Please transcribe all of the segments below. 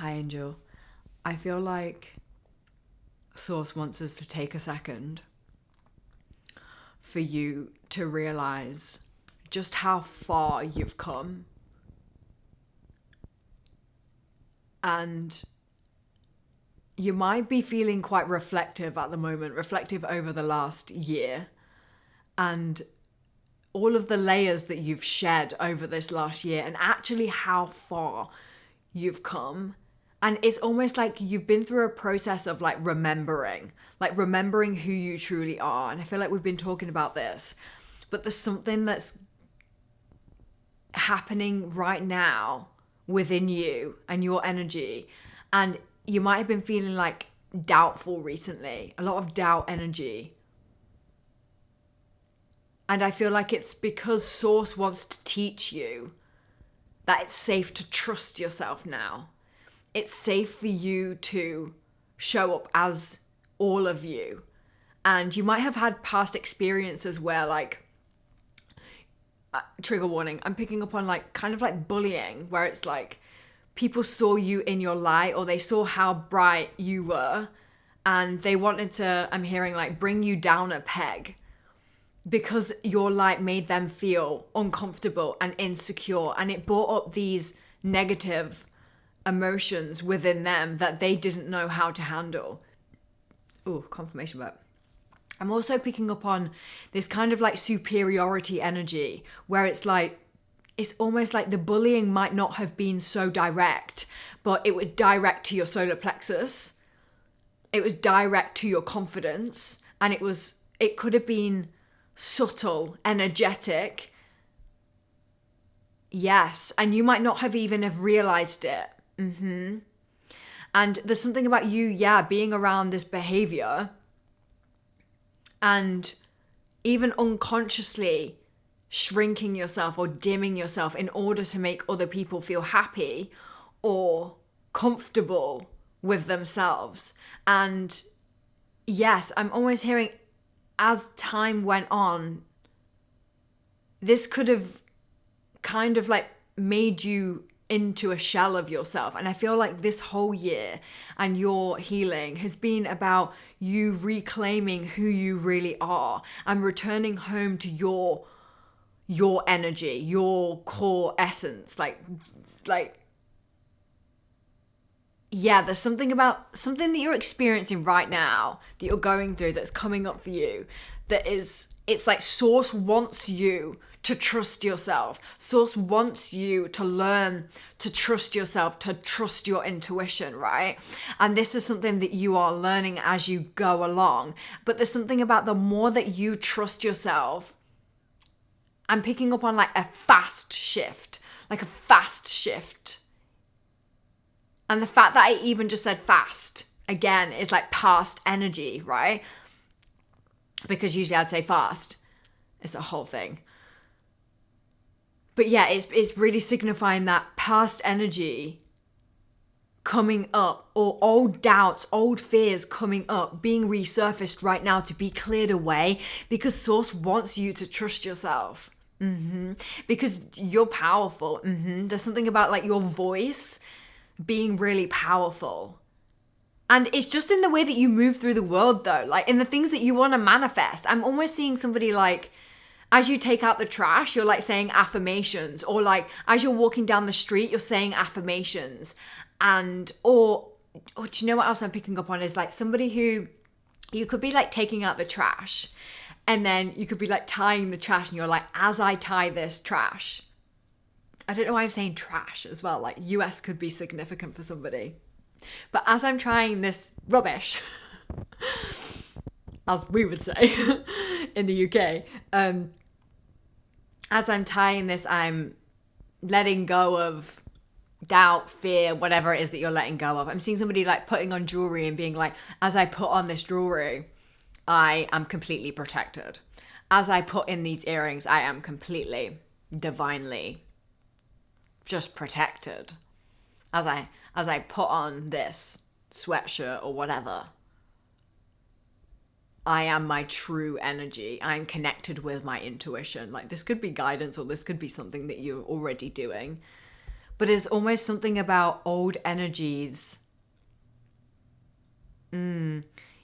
Hi, Angel. I feel like Source wants us to take a second for you to realize just how far you've come. And you might be feeling quite reflective at the moment, reflective over the last year, and all of the layers that you've shed over this last year, and actually how far you've come. And it's almost like you've been through a process of remembering who you truly are. And I feel like we've been talking about this, but there's something that's happening right now within you and your energy. And you might have been feeling doubtful recently, a lot of doubt energy. And I feel like it's because Source wants to teach you that it's safe to trust yourself now. It's safe for you to show up as all of you. And you might have had past experiences where trigger warning, I'm picking up on kind of bullying, where it's people saw you in your light, or they saw how bright you were, and they wanted to, I'm hearing bring you down a peg because your light made them feel uncomfortable and insecure, and it brought up these negative emotions within them that they didn't know how to handle. Oh, confirmation, but I'm also picking up on this kind of superiority energy where it's almost like the bullying might not have been so direct, but it was direct to your solar plexus. It was direct to your confidence, and it could have been subtle, energetic. Yes, and you might not have even have realized it. And there's something about you, being around this behavior and even unconsciously shrinking yourself or dimming yourself in order to make other people feel happy or comfortable with themselves. And yes, I'm almost hearing, as time went on, this could have kind of made you into a shell of yourself. And I feel like this whole year and your healing has been about you reclaiming who you really are and returning home to your energy, your core essence. There's something that you're experiencing right now, that you're going through, that's coming up for you, it's like Source wants you to trust yourself. Source wants you to learn to trust yourself, to trust your intuition, right? And this is something that you are learning as you go along. But there's something about the more that you trust yourself, I'm picking up on a fast shift. And the fact that I even just said fast, again, is past energy, right? Because usually I'd say fast. It's a whole thing. But yeah, it's really signifying that past energy coming up, or old doubts, old fears coming up, being resurfaced right now to be cleared away, because Source wants you to trust yourself. Because you're powerful. There's something about your voice being really powerful. And it's just in the way that you move through the world, though, in the things that you want to manifest. I'm almost seeing somebody as you take out the trash, you're saying affirmations, or as you're walking down the street, you're saying affirmations. And, or do you know what else I'm picking up on is somebody who, you could be taking out the trash, and then you could be tying the trash, and you're as I tie this trash. I don't know why I'm saying trash as well. US could be significant for somebody. But as I'm trying this rubbish, as we would say in the UK, as I'm tying this, I'm letting go of doubt, fear, whatever it is that you're letting go of. I'm seeing somebody putting on jewelry and being as I put on this jewelry, I am completely protected. As I put in these earrings, I am completely, divinely just protected. As I put on this sweatshirt or whatever, I am my true energy. I'm connected with my intuition. This could be guidance, or this could be something that you're already doing. but it's almost something about old energies.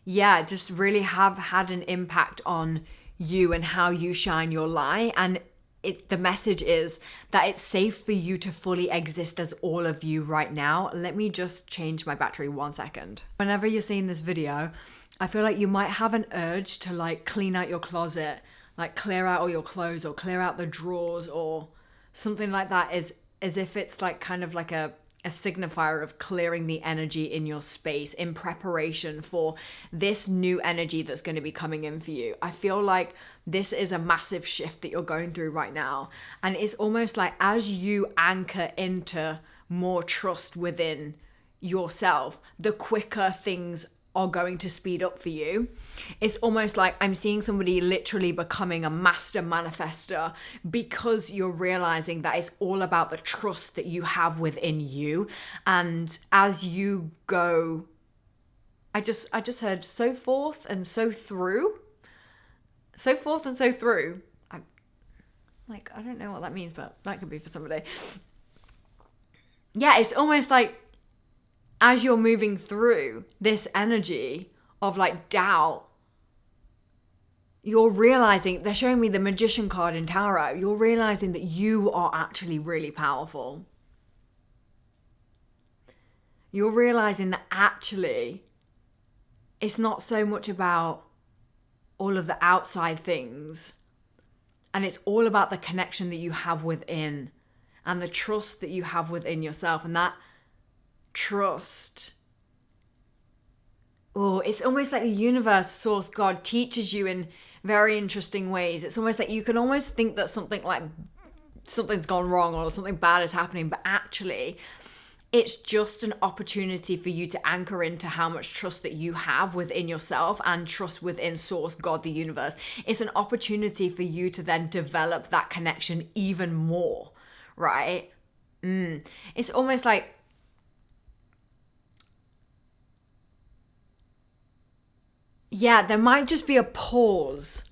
Yeah, just really have had an impact on you and how you shine your light. And the message is that it's safe for you to fully exist as all of you right now. Let me just change my battery 1 second. Whenever you're seeing this video, I feel like you might have an urge to like clean out your closet, like clear out all your clothes or clear out the drawers or something like that, as if it's like kind of like a signifier of clearing the energy in your space in preparation for this new energy that's going to be coming in for you. I feel like this is a massive shift that you're going through right now. And it's almost like as you anchor into more trust within yourself, the quicker things are going to speed up for you. It's almost like I'm seeing somebody literally becoming a master manifester because you're realizing that it's all about the trust that you have within you. And as you go, I just heard so forth and so through. So forth and so through. I don't know what that means, but that could be for somebody. Yeah, it's almost like as you're moving through this energy of like doubt, you're realizing, they're showing me the Magician card in Tarot, you're realizing that you are actually really powerful. You're realizing that actually it's not so much about all of the outside things, and it's all about the connection that you have within and the trust that you have within yourself. And that trust, it's almost like the universe, source, God teaches you in very interesting ways. It's almost like you can almost think that something's gone wrong or something bad is happening, but actually it's just an opportunity for you to anchor into how much trust that you have within yourself and trust within source, God, the universe. It's an opportunity for you to then develop that connection even more, right? It's almost like, yeah, there might just be a pause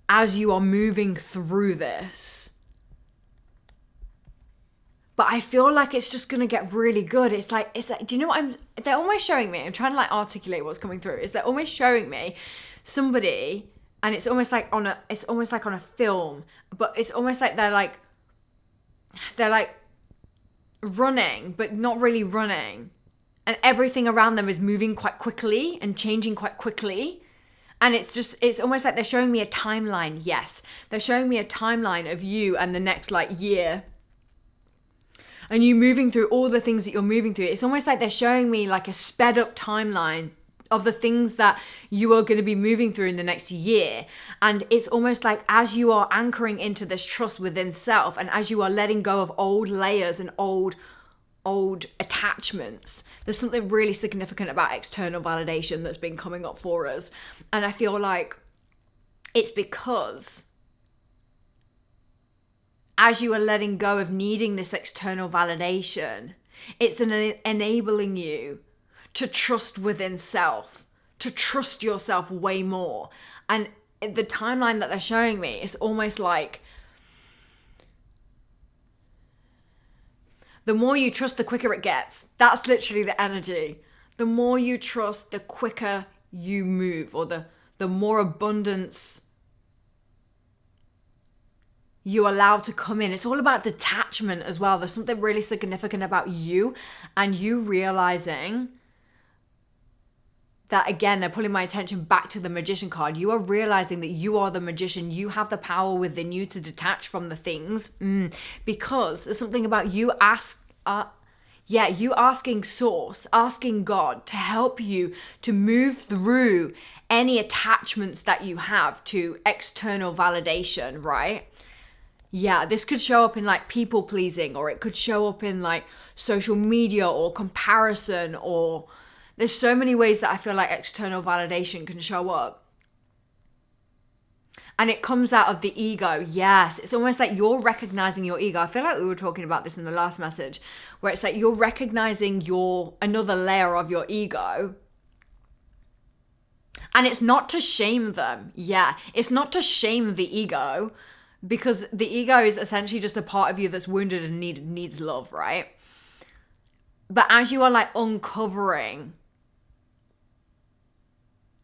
as you are moving through this. But I feel like it's just going to get really good. It's like, do you know what they're almost showing me, I'm trying to like articulate what's coming through, is they're almost showing me somebody, and it's almost like on a film, but it's almost like they're like running, but not really running. And everything around them is moving quite quickly and changing quite quickly. And it's almost like they're showing me a timeline. Yes, they're showing me a timeline of you and the next like year. And you moving through all the things that you're moving through. It's almost like they're showing me like a sped up timeline of the things that you are going to be moving through in the next year. And it's almost like as you are anchoring into this trust within self, and as you are letting go of old layers and old attachments, there's something really significant about external validation that's been coming up for us. And I feel like it's because as you are letting go of needing this external validation, it's enabling you to trust within self, to trust yourself way more. And the timeline that they're showing me is almost like the more you trust, the quicker it gets. That's literally the energy. The more you trust, the quicker you move, or the more abundance you allow to come in. It's all about detachment as well. There's something really significant about you and you realizing that, again, they're pulling my attention back to the Magician card. You are realizing that you are the magician. You have the power within you to detach from the things, because there's something about you asking source, asking God to help you to move through any attachments that you have to external validation, right? Yeah, this could show up in like people pleasing, or it could show up in like social media or comparison, or there's so many ways that I feel like external validation can show up. And it comes out of the ego. Yes, it's almost like you're recognizing your ego. I feel like we were talking about this in the last message, where it's like you're recognizing another layer of your ego. And it's not to shame them. Yeah, it's not to shame the ego, because the ego is essentially just a part of you that's wounded and needs love, right? But as you are like uncovering,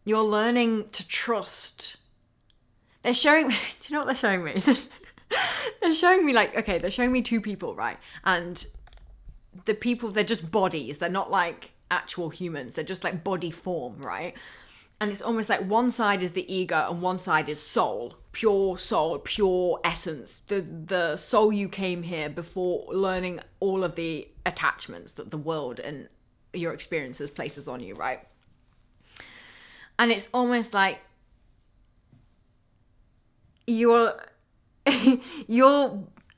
you're learning to trust. They're showing me, do you know what they're showing me? They're showing me like, okay, they're showing me two people, right? And the people, they're just bodies. They're not like actual humans. They're just like body form, right? And it's almost like one side is the ego and one side is soul, pure essence. The soul you came here before learning all of the attachments that the world and your experiences places on you, right? And it's almost like you're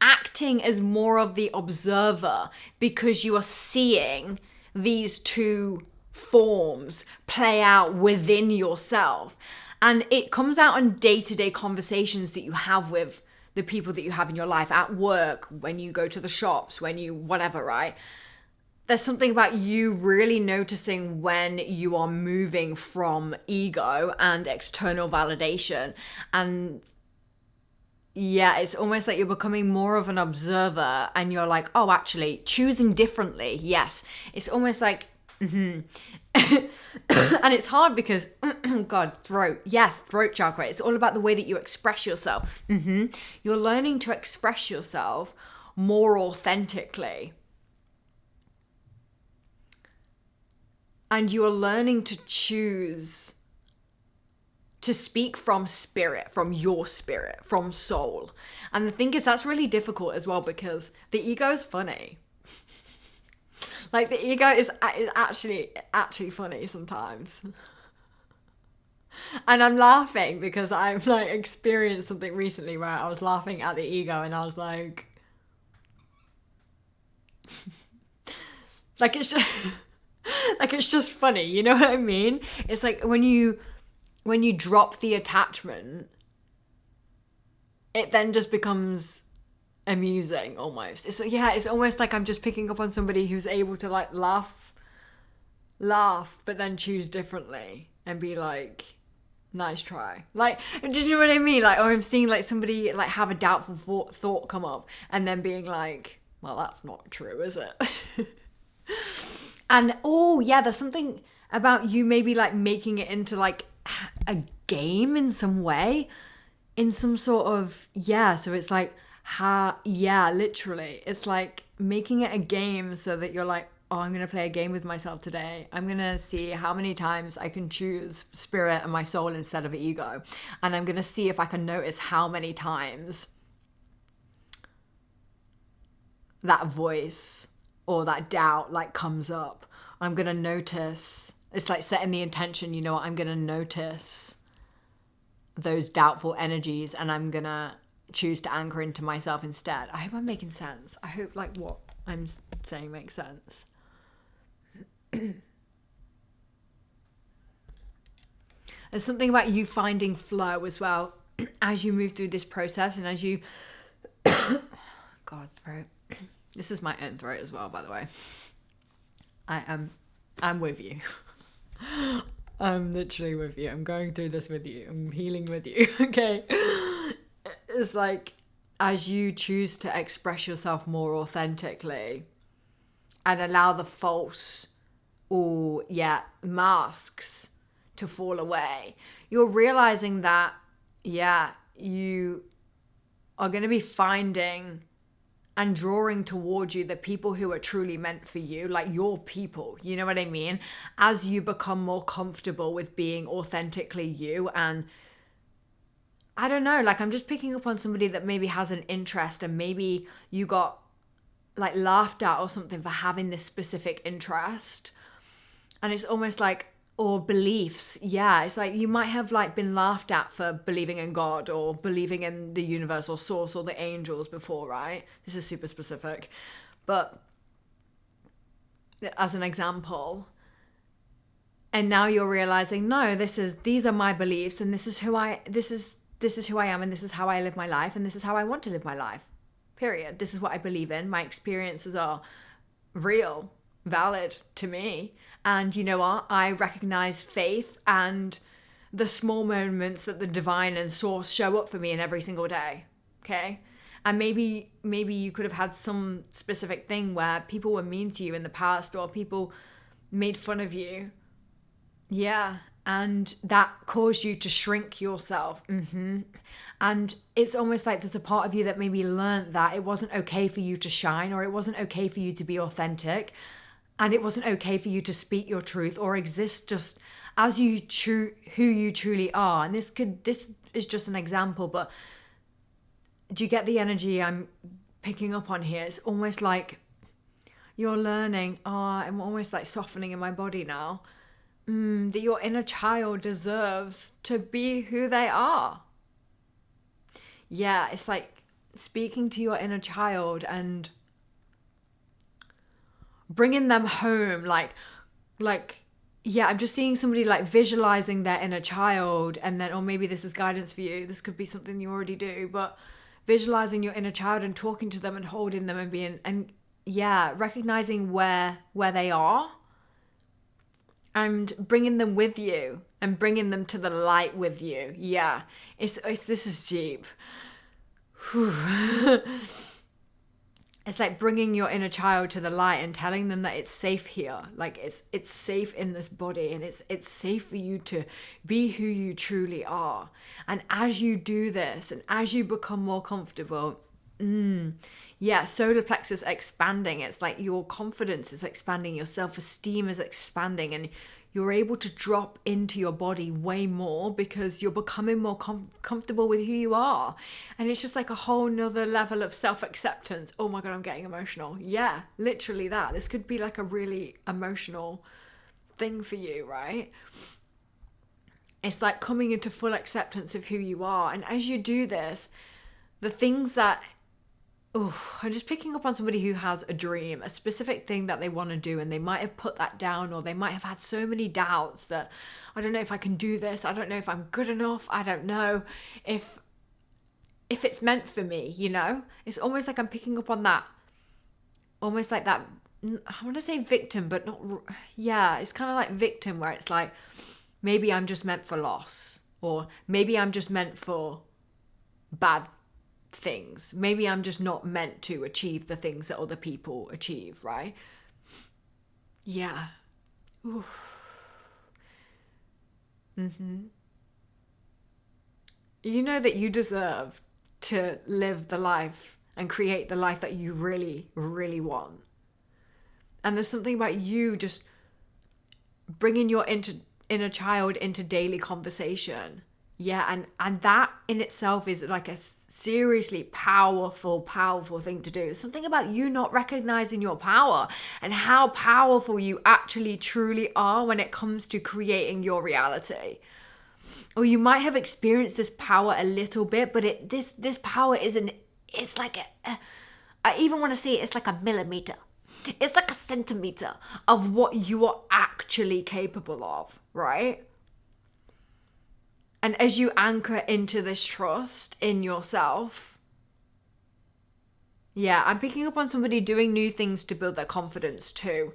acting as more of the observer because you are seeing these two forms play out within yourself. And it comes out in day-to-day conversations that you have with the people that you have in your life, at work, when you go to the shops, when you whatever, right? There's something about you really noticing when you are moving from ego and external validation. And yeah, it's almost like you're becoming more of an observer and you're like, oh, actually, choosing differently. Yes. It's almost like, and it's hard because, God, throat. Yes, throat chakra. It's all about the way that you express yourself. You're learning to express yourself more authentically. And you're learning to choose to speak from spirit, from your spirit, from soul. And the thing is, that's really difficult as well because the ego is funny. Like the ego is actually funny sometimes. And I'm laughing because I've like experienced something recently where I was laughing at the ego and I was like, like it's just like it's just funny, you know what I mean? It's like when you drop the attachment, it then just becomes amusing almost. It's almost like I'm just picking up on somebody who's able to like laugh, but then choose differently and be like, nice try. Like, do you know what I mean? Like, or I'm seeing like somebody like have a doubtful thought come up and then being like, well, that's not true, is it? And oh yeah, there's something about you maybe like making it into like a game in some way, in some sort of, so it's like literally it's like making it a game so that you're like, oh, I'm gonna play a game with myself today. I'm gonna see how many times I can choose spirit and my soul instead of ego, and I'm gonna see if I can notice how many times that voice or that doubt like comes up. I'm gonna notice. It's like setting the intention, you know what, I'm gonna notice those doubtful energies and I'm gonna choose to anchor into myself instead. I hope I'm making sense. I hope like what I'm saying makes sense. There's something about you finding flow as well as you move through this process and as you God, throat. This is my own throat as well, by the way. I'm with you. I'm literally with you. I'm going through this with you. I'm healing with you. Okay. It's like as you choose to express yourself more authentically and allow the false or masks to fall away, you're realizing that you are going to be finding and drawing towards you the people who are truly meant for you, like your people, you know what I mean? As you become more comfortable with being authentically you. And I don't know, like I'm just picking up on somebody that maybe has an interest and maybe you got like laughed at or something for having this specific interest. And it's almost like, or beliefs. Yeah, it's like you might have like been laughed at for believing in God or believing in the universe or source or the angels before, right? This is super specific. But as an example, and now you're realizing, no, these are my beliefs and this is who I am and this is how I live my life and this is how I want to live my life. Period. This is what I believe in. My experiences are real, valid to me. And you know what? I recognize faith and the small moments that the divine and source show up for me in every single day. Okay. And maybe you could have had some specific thing where people were mean to you in the past, or people made fun of you. Yeah. And that caused you to shrink yourself. And it's almost like there's a part of you that maybe learned that it wasn't okay for you to shine, or it wasn't okay for you to be authentic, and it wasn't okay for you to speak your truth or exist just as who you truly are. And this is just an example, but do you get the energy I'm picking up on here? It's almost like you're learning, I'm almost like softening in my body now, that your inner child deserves to be who they are. Yeah, it's like speaking to your inner child and bringing them home, like yeah, I'm just seeing somebody like visualizing their inner child, and then, or maybe this is guidance for you, this could be something you already do, but visualizing your inner child and talking to them and holding them and being, and yeah, recognizing where they are and bringing them with you and bringing them to the light with you. Yeah, it's this is deep. It's like bringing your inner child to the light and telling them that it's safe here. Like it's safe in this body, and it's safe for you to be who you truly are. And as you do this, and as you become more comfortable, yeah, solar plexus expanding. It's like your confidence is expanding, your self-esteem is expanding, and you're able to drop into your body way more because you're becoming more comfortable with who you are. And it's just like a whole nother level of self-acceptance. Oh my God, I'm getting emotional. Yeah, literally that. This could be like a really emotional thing for you, right? It's like coming into full acceptance of who you are. And as you do this, the things that I'm just picking up on somebody who has a dream, a specific thing that they want to do, and they might have put that down, or they might have had so many doubts that I don't know if I can do this, I don't know if I'm good enough, I don't know if it's meant for me, you know? It's almost like I'm picking up on that, almost like that, I want to say victim, but not, yeah, it's kind of like victim, where it's like, maybe I'm just meant for loss, or maybe I'm just meant for bad things. Maybe I'm just not meant to achieve the things that other people achieve, right? Yeah. Ooh. You know that you deserve to live the life and create the life that you really, really want. And there's something about you just bringing your inner child into daily conversation. Yeah, and that in itself is like a seriously powerful thing to do. There's something about you not recognizing your power and how powerful you actually truly are when it comes to creating your reality. Or you might have experienced this power a little bit, but this power isn't, it's like I even want to say it's like a millimeter. It's like a centimeter of what you are actually capable of, right? And as you anchor into this trust in yourself, yeah, I'm picking up on somebody doing new things to build their confidence too.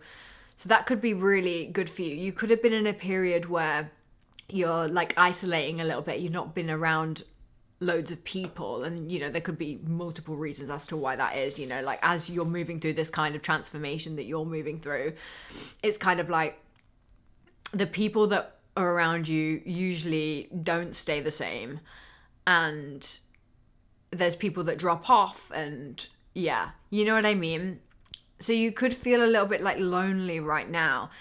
So that could be really good for you. You could have been in a period where you're like isolating a little bit. You've not been around loads of people, and you know there could be multiple reasons as to why that is. You know, like as you're moving through this kind of transformation that you're moving through, it's kind of like the people that are around you usually don't stay the same, and there's people that drop off, and yeah, you know what I mean? So you could feel a little bit like lonely right now.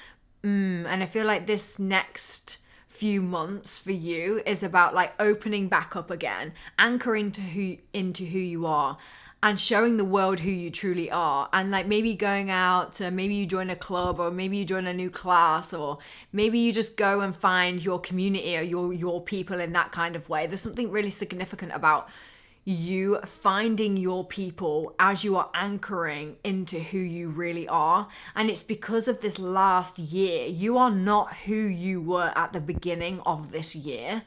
And I feel like this next few months for you is about like opening back up again, anchoring into who you are, and showing the world who you truly are. And like maybe going out to, maybe you join a club, or maybe you join a new class, or maybe you just go and find your community or your people in that kind of way. There's something really significant about you finding your people as you are anchoring into who you really are. And it's because of this last year. You are not who you were at the beginning of this year.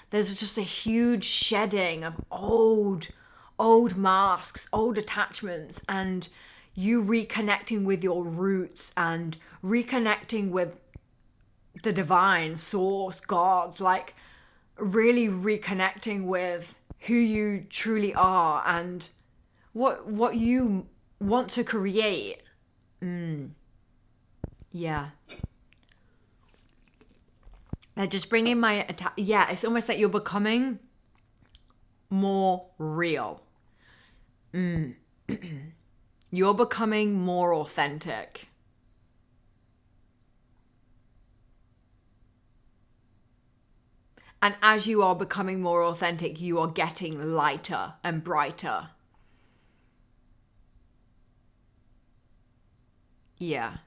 There's just a huge shedding of old masks, old attachments, and you reconnecting with your roots and reconnecting with the divine source, God, like really reconnecting with who you truly are and what you want to create. Yeah. They're just bringing yeah, it's almost like you're becoming more real. You're becoming more authentic. And as you are becoming more authentic, you are getting lighter and brighter. Yeah.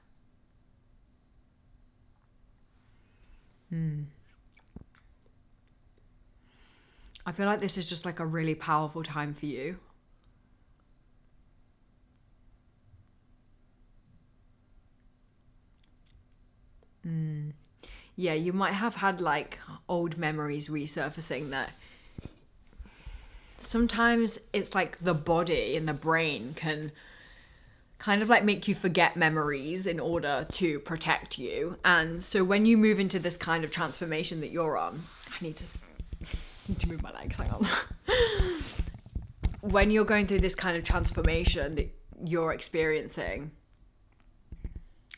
I feel like this is just like a really powerful time for you. Yeah, you might have had like old memories resurfacing that sometimes it's like the body and the brain can kind of like make you forget memories in order to protect you. And so when you move into this kind of transformation that you're on, I need to move my legs, hang on. When you're going through this kind of transformation that you're experiencing,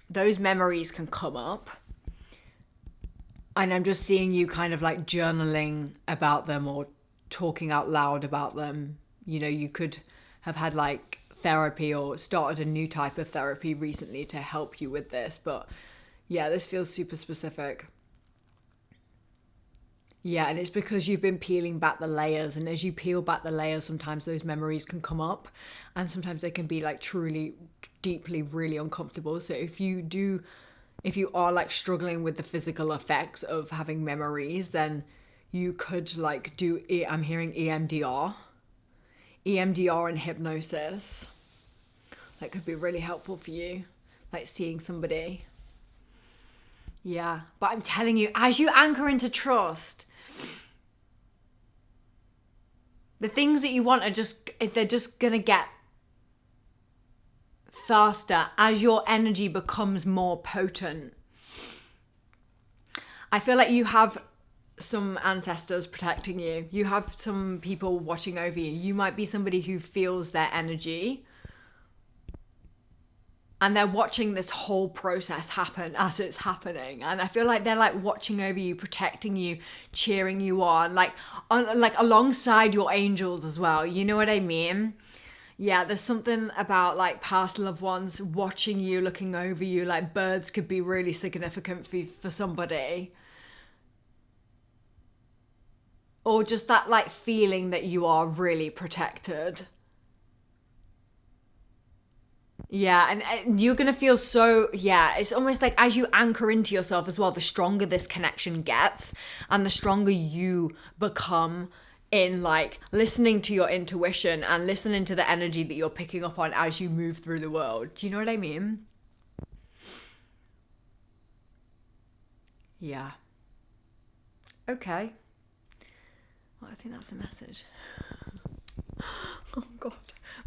those memories can come up. And I'm just seeing you kind of like journaling about them or talking out loud about them. You know, you could have had like therapy or started a new type of therapy recently to help you with this. But yeah, this feels super specific. Yeah, and it's because you've been peeling back the layers. And as you peel back the layers, sometimes those memories can come up. And sometimes they can be like truly, deeply, really uncomfortable. So if you are like struggling with the physical effects of having memories, then you could like do, I'm hearing EMDR and hypnosis. That could be really helpful for you, like seeing somebody. Yeah, but I'm telling you, as you anchor into trust, the things that you want are just, if they're just gonna get faster as your energy becomes more potent. I feel like you have some ancestors protecting you. You have some people watching over you. You might be somebody who feels their energy and they're watching this whole process happen as it's happening. And I feel like they're like watching over you, protecting you, cheering you on, like alongside your angels as well. You know what I mean? Yeah, there's something about like past loved ones watching you, looking over you. Like birds could be really significant for somebody. Or just that like feeling that you are really protected. Yeah, and you're going to feel so, yeah, it's almost like as you anchor into yourself as well, the stronger this connection gets and the stronger you become in like listening to your intuition and listening to the energy that you're picking up on as you move through the world. Do you know what I mean? Yeah. Okay. Well, I think that's the message. Oh God,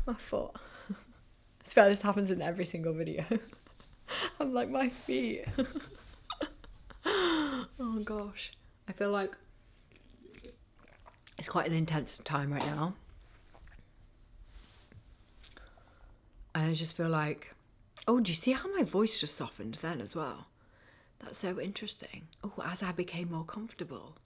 my foot. I swear this happens in every single video. I'm like, my feet. Oh gosh. I feel like it's quite an intense time right now. And I just feel like, oh, do you see how my voice just softened then as well? That's so interesting. Oh, as I became more comfortable.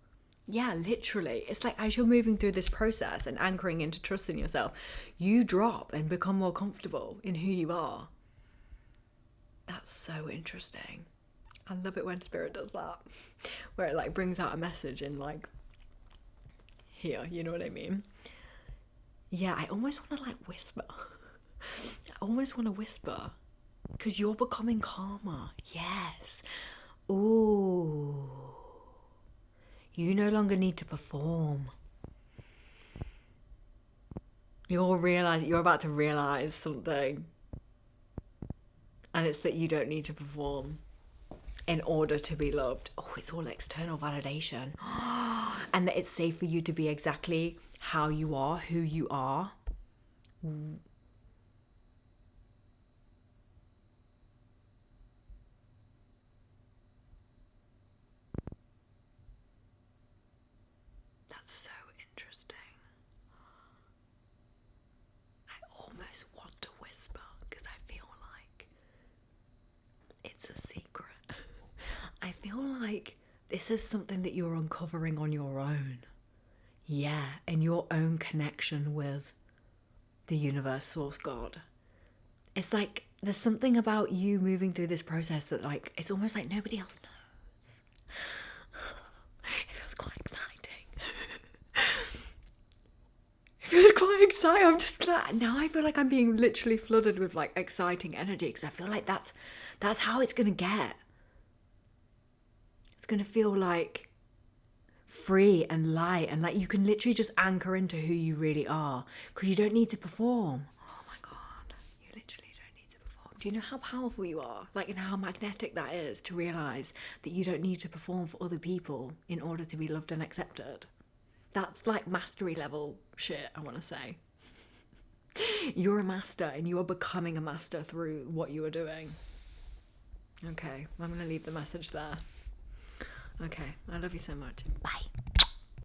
Yeah, literally. It's like as you're moving through this process and anchoring into trust in yourself, you drop and become more comfortable in who you are. That's so interesting. I love it when spirit does that. Where it like brings out a message in like here, you know what I mean? Yeah, I almost want to like whisper. I almost want to whisper. Because you're becoming calmer. Yes. Ooh. You no longer need to perform. You're about to realize something. And it's that you don't need to perform in order to be loved. Oh, it's all external validation. And that it's safe for you to be exactly how you are, who you are. That's so interesting. I feel like this is something that you're uncovering on your own. Yeah, in your own connection with the universe, source, God. It's like there's something about you moving through this process that, like, it's almost like nobody else knows. It feels quite exciting. It feels quite exciting. I'm just glad. Now I feel like I'm being literally flooded with, like, exciting energy, because I feel like that's how it's gonna get. It's gonna feel like free and light, and like you can literally just anchor into who you really are, because you don't need to perform. Oh my God, you literally don't need to perform. Do you know how powerful you are? Like, and how magnetic that is to realize that you don't need to perform for other people in order to be loved and accepted. That's like mastery level shit, I want to say. You're a master, and you are becoming a master through what you are doing. Okay, I'm going to leave the message there. Okay, I love you so much. Bye.